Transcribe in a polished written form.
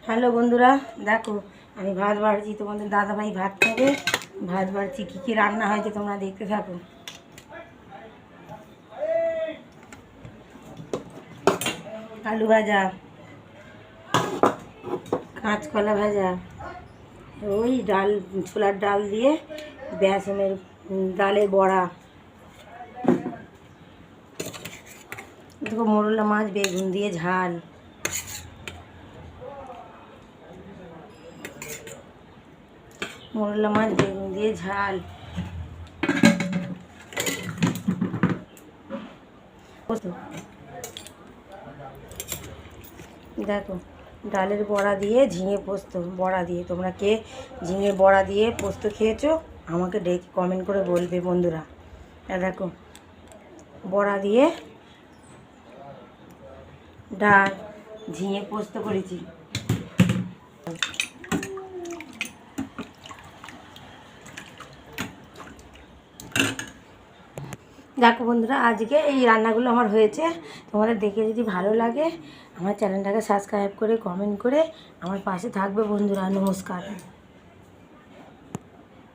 Hello বন্ধুরা, দেখো আমি ভাত বাড়ছি। তোমাদের দাদাভাই ভাত খাবে। ভাত বাড়ছি, কী কী রান্না হয়েছে তোমরা দেখতে থাকো। আলু ভাজা, কাঁচকলা ভাজা, ওই ডাল, ছোলার ডাল দিয়ে বেসনের ডালের বড়া, দেখো মোরলা মাছ বেগুন দিয়ে ঝাল, মোরলা মাছ বেগুন দিয়ে ঝাল, দেখো ডালের বড়া দিয়ে ঝিঙে পোস্ত বড়া দিয়ে। তোমরা কে ঝিঙে বড়া দিয়ে পোস্ত খেয়েছো আমাকে ডেকে কমেন্ট করে বলবে বন্ধুরা। দেখো বড়া দিয়ে ডাল ঝিঙে পোস্ত করেছি। দেখো বন্ধুরা, আজকে এই রান্নাগুলো আমার হয়েছে। তোমাদের দেখে যদি ভালো লাগে আমার চ্যানেলটাকে সাবস্ক্রাইব করে কমেন্ট করে আমার পাশে থাকবে বন্ধুরা। নমস্কার।